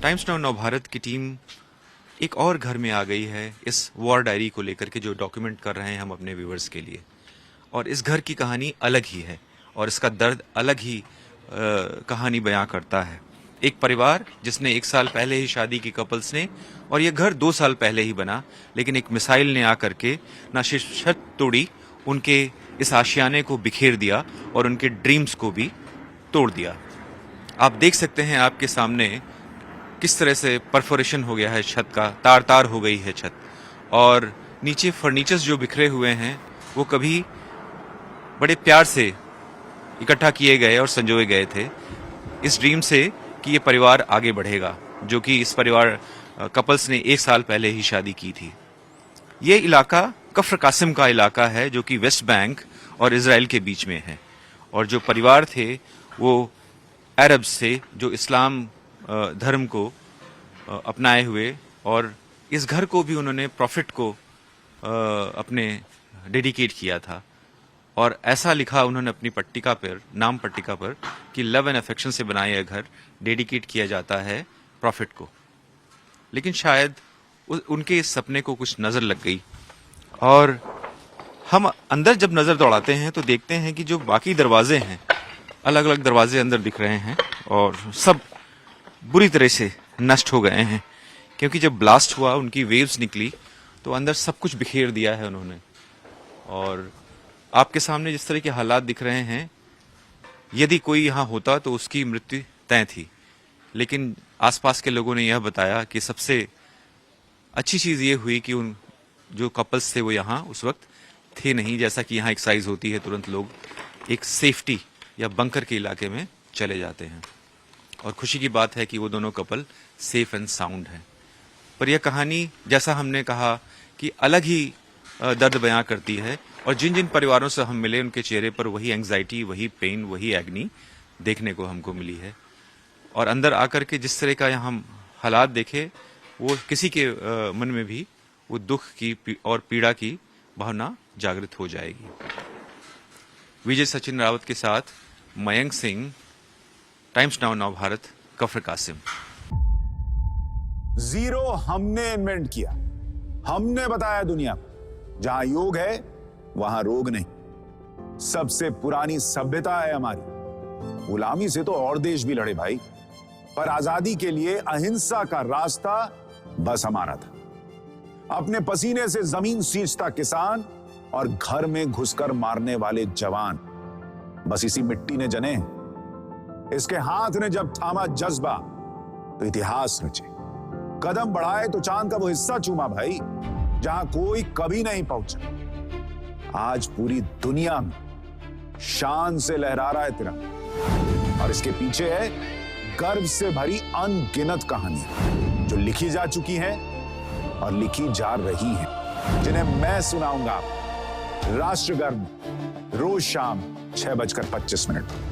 Times Now Navbharat की team एक और घर में आ गई है इस वॉर डायरी को लेकर के जो डॉक्यूमेंट कर रहे हैं हम अपने व्यूवर्स के लिए। और इस घर की कहानी अलग ही है और इसका दर्द अलग ही कहानी बयां करता है। एक परिवार जिसने 1 साल पहले ही शादी की कपल्स ने, और ये घर 2 साल पहले ही बना, लेकिन एक मिसाइल ने आकर के ना सिर्फ छत तोड़ी, उनके इस आशियाने को बिखेर दिया और उनके ड्रीम्स को भी तोड़ दिया। आप देख सकते हैं आपके सामने किस तरह से परफोरेशन हो गया है छत का, तार तार हो गई है छत, और नीचे फर्नीचर्स जो बिखरे हुए हैं वो कभी बड़े प्यार से इकट्ठा किए गए और संजोए गए थे इस ड्रीम से कि ये परिवार आगे बढ़ेगा, जो कि इस परिवार कपल्स ने 1 साल पहले ही शादी की थी। ये इलाका कफ्र कासिम का इलाका है जो कि वेस्ट बैंक और इजराइल के बीच में है, और जो परिवार थे वो अरब्स से जो इस्लाम धर्म को अपनाए हुए, और इस घर को भी उन्होंने प्रॉफिट को अपने डेडिकेट किया था। और ऐसा लिखा उन्होंने अपनी पट्टिका पर, नाम पट्टिका पर, कि लव एंड अफेक्शन से बना यह घर डेडिकेट किया जाता है प्रॉफिट को। लेकिन शायद उनके इस सपने को कुछ नज़र लग गई, और हम अंदर जब नज़र दौड़ाते हैं तो देखते हैं कि जो बाकी दरवाजे हैं, अलग अलग दरवाजे अंदर दिख रहे हैं और सब बुरी तरह से नष्ट हो गए हैं, क्योंकि जब ब्लास्ट हुआ, उनकी वेव्स निकली तो अंदर सब कुछ बिखेर दिया है उन्होंने। और आपके सामने जिस तरह के हालात दिख रहे हैं, यदि कोई यहाँ होता तो उसकी मृत्यु तय थी। लेकिन आसपास के लोगों ने यह बताया कि सबसे अच्छी चीज़ ये हुई कि उन जो कपल्स थे वो यहाँ उस वक्त थे नहीं। जैसा कि यहाँ एक्सरसाइज होती है, तुरंत लोग एक सेफ्टी या बंकर के इलाके में चले जाते हैं, और खुशी की बात है कि वो दोनों कपल सेफ एंड साउंड हैं। पर यह कहानी, जैसा हमने कहा, कि अलग ही दर्द बयां करती है, और जिन जिन परिवारों से हम मिले उनके चेहरे पर वही एंग्जाइटी, वही पेन, वही एग्नी देखने को हमको मिली है। और अंदर आकर के जिस तरह का यहाँ हम हालात देखे, वो किसी के मन में भी वो दुख की और पीड़ा की भावना जागृत हो जाएगी। विजय सचिन रावत के साथ Mayank Singh, Times Now Navbharat, Kafr Qasim. Zero हमने इन्वेंट किया, हमने बताया दुनिया को, जहां योग है वहां रोग नहीं। सबसे पुरानी सभ्यता है हमारी। गुलामी से तो और देश भी लड़े भाई, पर आजादी के लिए अहिंसा का रास्ता बस हमारा था। अपने पसीने से जमीन सींचता किसान और घर में घुसकर मारने वाले जवान, बस इसी मिट्टी ने जने। इसके हाथ ने जब थामा जज्बा तो इतिहास रचे। कदम बढ़ाए तो चांद का वो हिस्सा चूमा भाई, जहां कोई कभी नहीं पहुंचा। आज पूरी दुनिया में शान से लहरा रहा है तिरंगा, और इसके पीछे है गर्व से भरी अनगिनत कहानियां जो लिखी जा चुकी हैं और लिखी जा रही हैं, जिन्हें मैं सुनाऊंगा राष्ट्रगर्व रोज शाम 6:25 पर।